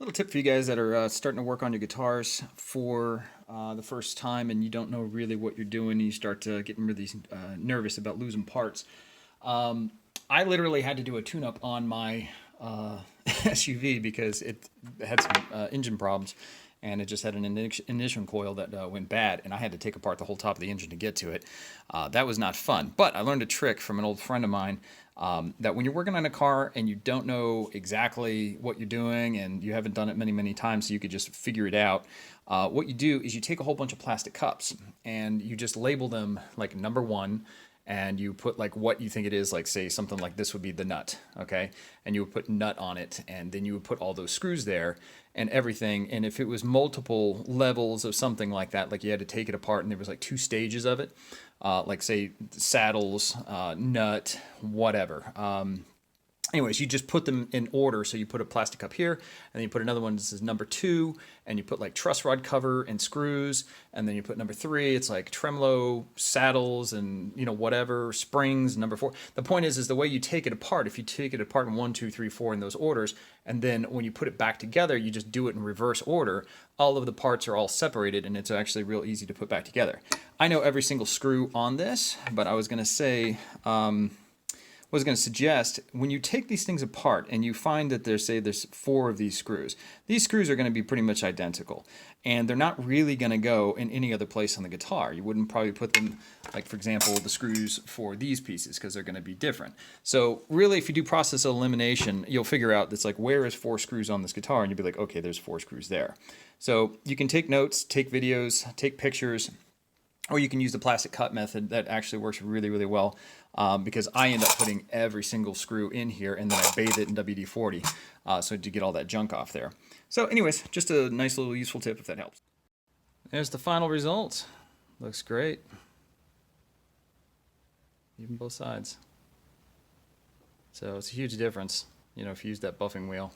Little tip for you guys that are starting to work on your guitars for the first time and you don't know really what you're doing and you start getting really nervous about losing parts. I literally had to do a tune-up on my SUV because it had some engine problems and it just had an ignition coil that went bad, and I had to take apart the whole top of the engine to get to it. That was not fun, but I learned a trick from an old friend of mine that when you're working on a car and you don't know exactly what you're doing and you haven't done it many times so you could just figure it out, what you do is you take a whole bunch of plastic cups and you just label them like number one, and you put like what you think it is, like say something like this would be the nut, okay? And you would put nut on it, and then you would put all those screws there and everything. And if it was multiple levels of something like that, like you had to take it apart and there was like two stages of it, like say saddles, nut, whatever. Anyways, you just put them in order. So you put a plastic cup here, and then you put another one that says number two, and you put like truss rod cover and screws, and then you put number three, it's like tremolo saddles and whatever, springs, number four. The point is the way you take it apart, if you take it apart in 1, 2, 3, 4 in those orders, and then when you put it back together, you just do it in reverse order, all of the parts are all separated, and it's actually real easy to put back together. I know every single screw on this, but I was going to say, was going to suggest when you take these things apart and you find that there's 4 of these screws are going to be pretty much identical, and they're not really going to go in any other place on the guitar. You wouldn't probably put them, like for example the screws for these pieces, because they're going to be different. So really, if you do process elimination, you'll figure out that's like, where is 4 screws on this guitar, and you'll be like, okay, there's 4 screws there. So you can take notes, take videos, take pictures, or you can use the plastic cut method. That actually works really well, because I end up putting every single screw in here and then I bathe it in WD-40 so to get all that junk off there. So anyways, just a nice little useful tip if that helps. There's the final result. Looks great. Even both sides. So it's a huge difference, if you use that buffing wheel.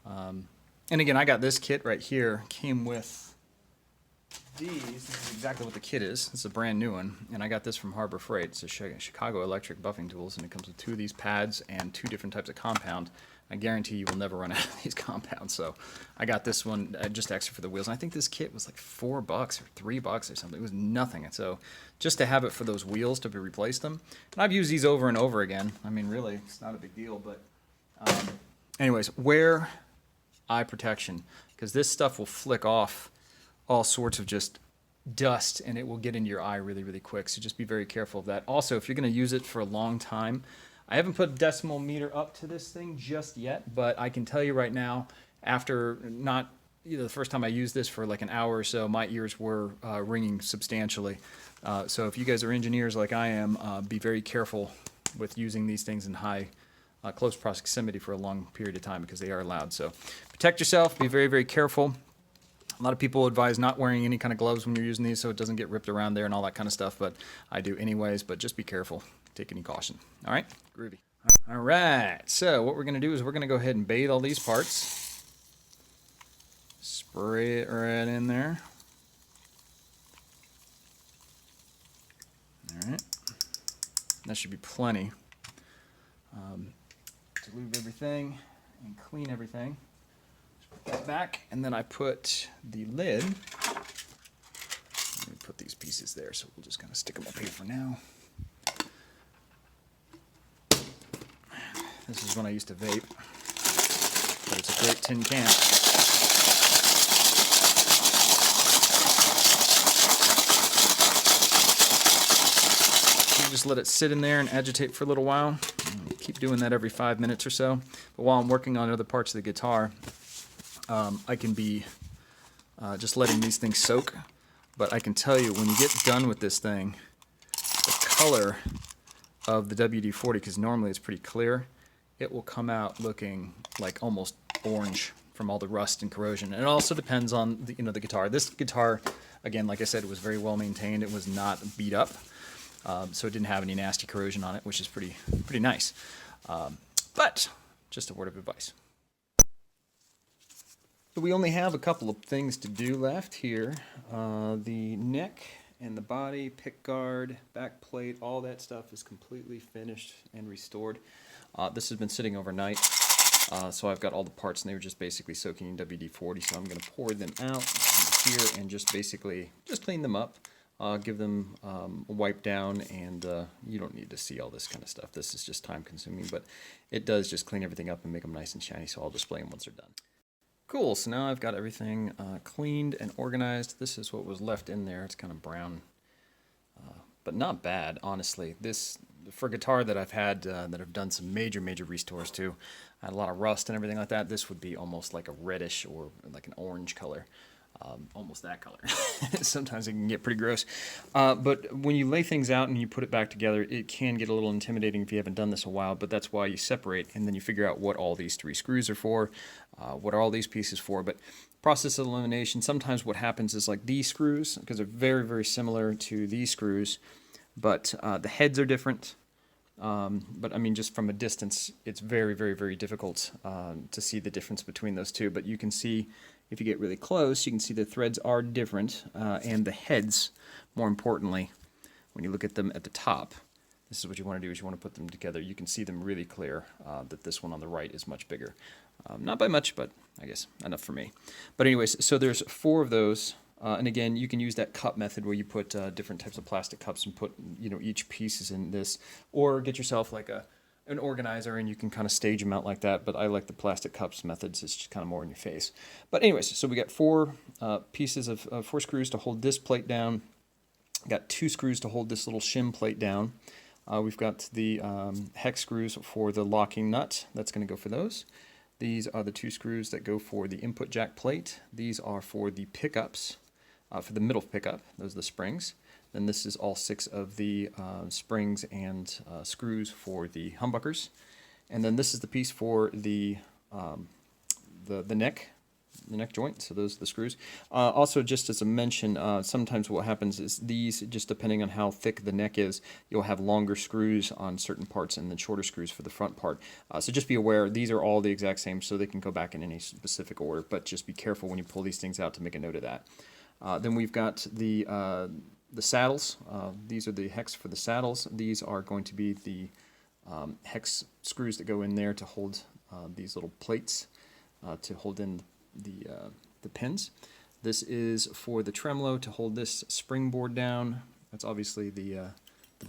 And again, I got this kit right here. Came with these. This is exactly what the kit is. It's a brand new one, and I got this from Harbor Freight. It's a Chicago Electric buffing tools, and it comes with 2 of these pads and 2 different types of compound. I guarantee you will never run out of these compounds, so I got this one just extra for the wheels. And I think this kit was like $4 or $3 or something. It was nothing, and so just to have it for those wheels to replace them. And I've used these over and over again. I mean, really, it's not a big deal, but anyways, wear eye protection, because this stuff will flick off all sorts of just dust and it will get into your eye really quick. So just be very careful of that. Also, if you're going to use it for a long time, I haven't put a decimal meter up to this thing just yet, but I can tell you right now, after not the first time I used this for like an hour or so, my ears were ringing substantially. So if you guys are engineers like I am, be very careful with using these things in high close proximity for a long period of time, because they are loud. So protect yourself, be very careful. A lot of people advise not wearing any kind of gloves when you're using these so it doesn't get ripped around there and all that kind of stuff, but I do anyways. But just be careful. Take any caution. All right? Groovy. All right. So what we're going to do is we're going to go ahead and bathe all these parts. Spray it right in there. All right. That should be plenty. Dilute everything and clean everything. That back, and then I put the lid. Let me put these pieces there, so we'll just kind of stick them up here for now. This is when I used to vape, but it's a great tin can. You just let it sit in there and agitate for a little while. Keep doing that every 5 minutes or so. But while I'm working on other parts of the guitar, I can be just letting these things soak, but I can tell you, when you get done with this thing, the color of the WD-40, because normally it's pretty clear, it will come out looking like almost orange from all the rust and corrosion. And it also depends on the guitar. This guitar, again, like I said, it was very well maintained. It was not beat up, so it didn't have any nasty corrosion on it, which is pretty nice. But just a word of advice. So we only have a couple of things to do left here. The neck and the body, pick guard, back plate, all that stuff is completely finished and restored. This has been sitting overnight. So I've got all the parts, and they were just basically soaking in WD-40. So I'm going to pour them out here and just basically just clean them up, give them a wipe down, and you don't need to see all this kind of stuff. This is just time consuming, but it does just clean everything up and make them nice and shiny. So I'll display them once they're done. Cool, so now I've got everything cleaned and organized. This is what was left in there. It's kind of brown, but not bad, honestly. This, for a guitar that I've had, that I've done some major restores to, I had a lot of rust and everything like that. This would be almost like a reddish or like an orange color. Almost that color. Sometimes it can get pretty gross. But when you lay things out and you put it back together, it can get a little intimidating if you haven't done this a while, but that's why you separate, and then you figure out what all these 3 screws are for, what are all these pieces for. But process of elimination, sometimes what happens is like these screws, because they're very similar to these screws, but the heads are different. But I mean, just from a distance, it's very difficult to see the difference between those two. But you can see, if you get really close, you can see the threads are different, and the heads, more importantly, when you look at them at the top, this is what you want to do, is you want to put them together. You can see them really clear, that this one on the right is much bigger. Not by much, but I guess enough for me. But anyways, so there's 4 of those. And again, you can use that cup method where you put different types of plastic cups and put, you know, each piece is in this, or get yourself like an organizer and you can kind of stage them out like that. But I like the plastic cups methods. It's just kind of more in your face. But anyways, so we got 4 pieces of 4 screws to hold this plate down. Got 2 screws to hold this little shim plate down. We've got the hex screws for the locking nut. That's going to go for those. These are the 2 screws that go for the input jack plate. These are for the pickups. For the middle pickup, those are the springs. Then this is all 6 of the springs and screws for the humbuckers. And then this is the piece for the neck joint, so those are the screws. Also, just as a mention, sometimes what happens is these, just depending on how thick the neck is, you'll have longer screws on certain parts and then shorter screws for the front part. So just be aware, these are all the exact same, so they can go back in any specific order, but just be careful when you pull these things out to make a note of that. Then we've got the saddles. These are the hex for the saddles. These are going to be the hex screws that go in there to hold these little plates to hold in the pins. This is for the tremolo to hold this springboard down. That's obviously the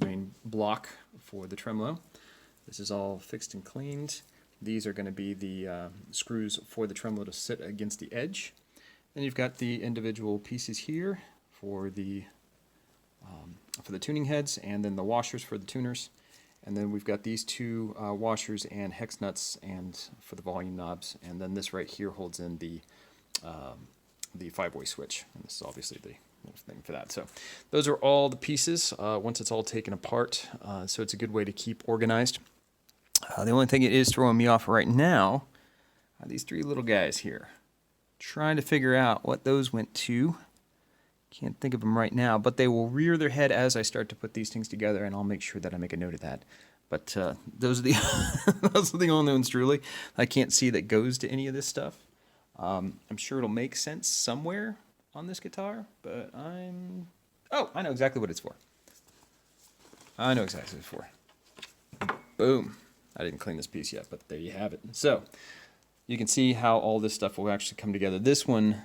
main block for the tremolo. This is all fixed and cleaned. These are going to be the screws for the tremolo to sit against the edge. Then you've got the individual pieces here for the tuning heads, and then the washers for the tuners. And then we've got these 2 washers and hex nuts and for the volume knobs. And then this right here holds in the 5-way switch. And this is obviously the little thing for that. So those are all the pieces once it's all taken apart. So it's a good way to keep organized. The only thing it is throwing me off right now are these 3 little guys here. Trying to figure out what those went to. Can't think of them right now, but they will rear their head as I start to put these things together, and I'll make sure that I make a note of that. But those are the those are the only ones truly I can't see that goes to any of this stuff. I'm sure it'll make sense somewhere on this guitar, but oh, I know exactly what it's for. I know exactly what it's for. Boom. I didn't clean this piece yet, but there you have it. So you can see how all this stuff will actually come together. This one,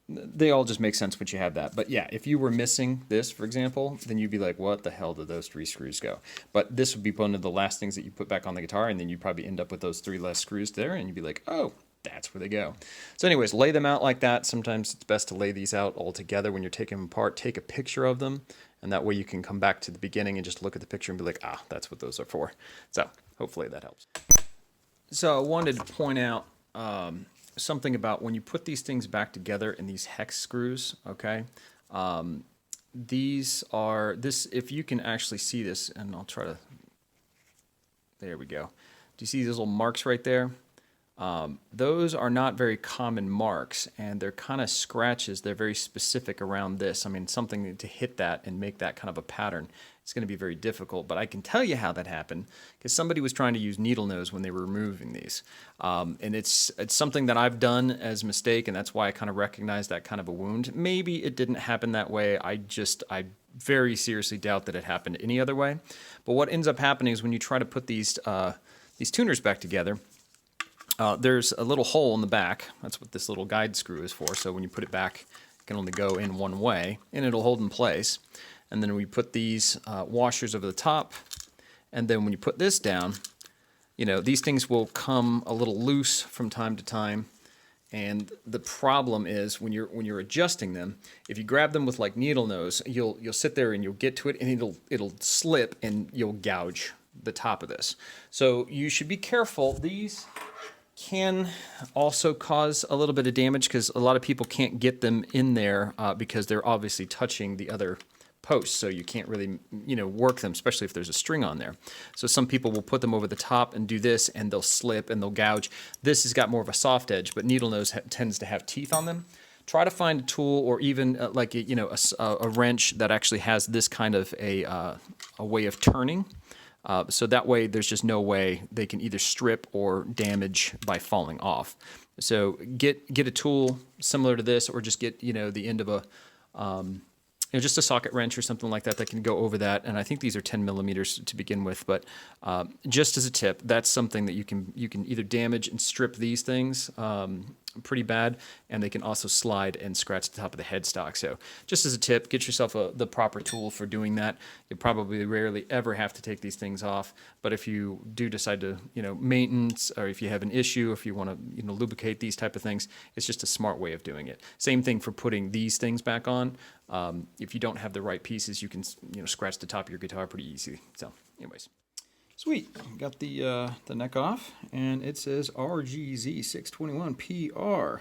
they all just make sense once you have that. But yeah, if you were missing this, for example, then you'd be like, what the hell did those 3 screws go? But this would be one of the last things that you put back on the guitar, and then you'd probably end up with those 3 less screws there, and you'd be like, oh, that's where they go. So anyways, lay them out like that. Sometimes it's best to lay these out all together when you're taking them apart. Take a picture of them, and that way you can come back to the beginning and just look at the picture and be like, ah, that's what those are for. So hopefully that helps. So I wanted to point out something about when you put these things back together in these hex screws, okay? These are, if you can actually see this, and I'll try to, there we go. Do you see these little marks right there? Those are not very common marks, and they're kind of scratches. They're very specific around this. I mean, something to hit that and make that kind of a pattern, it's going to be very difficult. But I can tell you how that happened, because somebody was trying to use needle nose when they were removing these. And it's something that I've done as a mistake, and that's why I kind of recognize that kind of a wound. Maybe it didn't happen that way. I very seriously doubt that it happened any other way. But what ends up happening is when you try to put these tuners back together, there's a little hole in the back. That's what this little guide screw is for. So when you put it back, it can only go in one way, and it'll hold in place. And then we put these washers over the top, and then when you put this down, you know, these things will come a little loose from time to time. And the problem is when you're adjusting them, if you grab them with like needle nose, you'll sit there and you'll get to it and it'll slip and you'll gouge the top of this. So you should be careful. These can also cause a little bit of damage because a lot of people can't get them in there because they're obviously touching the other posts, so you can't really, you know, work them, especially if there's a string on there. So some people will put them over the top and do this, and they'll slip and they'll gouge. This has got more of a soft edge, but needle nose tends to have teeth on them. Try to find a tool or even like you know a wrench that actually has this kind of a way of turning. So that way, there's just no way they can either strip or damage by falling off. So get a tool similar to this, or just get, you know, the end of a you know, just a socket wrench or something like that that can go over that. And I think these are 10 millimeters to begin with, but just as a tip, that's something that you can either damage and strip these things pretty bad, and they can also slide and scratch the top of the headstock. So just as a tip, get yourself the proper tool for doing that. You probably rarely ever have to take these things off, but if you do decide to, you know, maintenance, or if you have an issue, if you want to, you know, lubricate these type of things, it's just a smart way of doing it. Same thing for putting these things back on. If you don't have the right pieces, you can, you know, scratch the top of your guitar pretty easy. So anyways. Sweet, got the neck off, and it says RGZ 621 PR.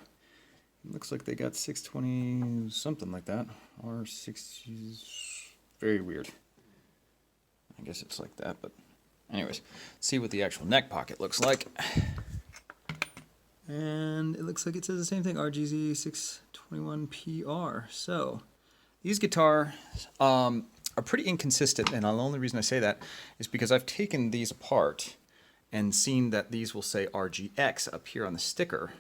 It looks like they got 620 something like that. R6, very weird. I guess it's like that, but anyways, let's see what the actual neck pocket looks like. And it looks like it says the same thing, RGZ 621 PR. So these guitars are pretty inconsistent, and the only reason I say that is because I've taken these apart and seen that these will say RGX up here on the sticker,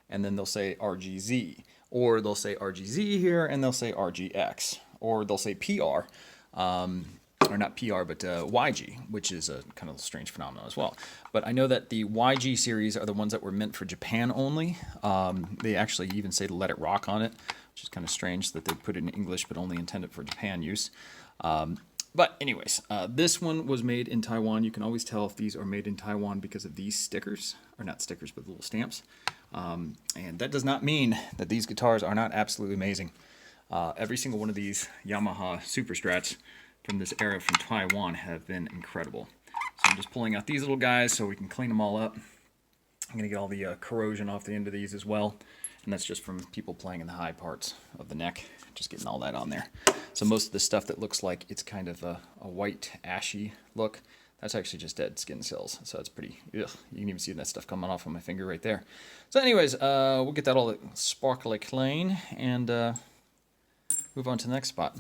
and then they'll say RGZ, or they'll say RGZ here and they'll say RGX, or they'll say PR, or not PR, but YG, which is a kind of strange phenomenon as well. But I know that the YG series are the ones that were meant for Japan only. They actually even say to Let It Rock on it, which is kind of strange that they put it in English but only intended for Japan use. But anyways, this one was made in Taiwan. You can always tell if these are made in Taiwan because of these stickers, or not stickers, but little stamps. And that does not mean that these guitars are not absolutely amazing. Every single one of these Yamaha Super Strats from this era from Taiwan have been incredible. So I'm just pulling out these little guys so we can clean them all up. I'm going to get all the corrosion off the end of these as well. And that's just from people playing in the high parts of the neck, just getting all that on there. So most of the stuff that looks like it's kind of a white, ashy look, that's actually just dead skin cells. So that's pretty, ugh. You can even see that stuff coming off on my finger right there. So anyways, we'll get that all sparkly clean and move on to the next spot.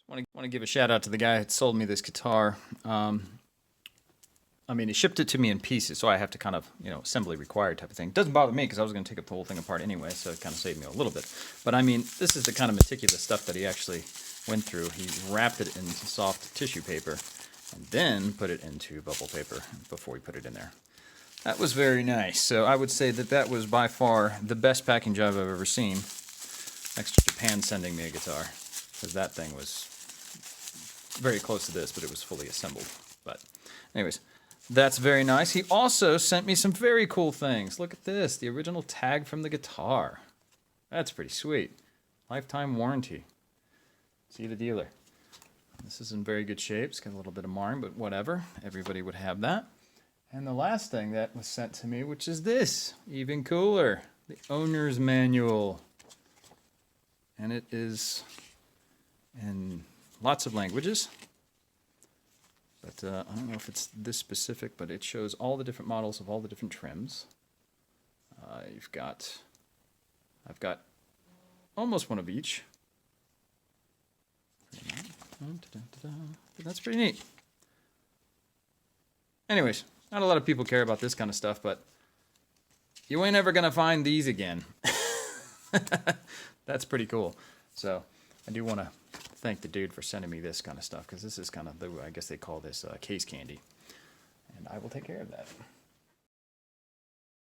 Want to give a shout out to the guy that sold me this guitar. I mean, he shipped it to me in pieces, so I have to kind of, you know, assembly required type of thing. Doesn't bother me because I was going to take up the whole thing apart anyway, so it kind of saved me a little bit. But I mean, this is the kind of meticulous stuff that he actually went through. He wrapped it in soft tissue paper and then put it into bubble paper before he put it in there. That was very nice. So I would say that that was by far the best packing job I've ever seen, next to Japan sending me a guitar, because that thing was very close to this, but it was fully assembled. But anyways, that's very nice. He also sent me some very cool things. Look at this, the original tag from the guitar. That's pretty sweet. Lifetime warranty. See the dealer. This is in very good shape. It's got a little bit of marring, but whatever. Everybody would have that. And the last thing that was sent to me, which is this, even cooler, the owner's manual. And it is in lots of languages. But I don't know if it's this specific, but it shows all the different models of all the different trims. I've got almost one of each. That's pretty neat. Anyways, not a lot of people care about this kind of stuff, but you ain't ever gonna find these again. That's pretty cool. So I do want to thank the dude for sending me this kind of stuff, because this is kind of the, I guess they call this case candy, and I will take care of that.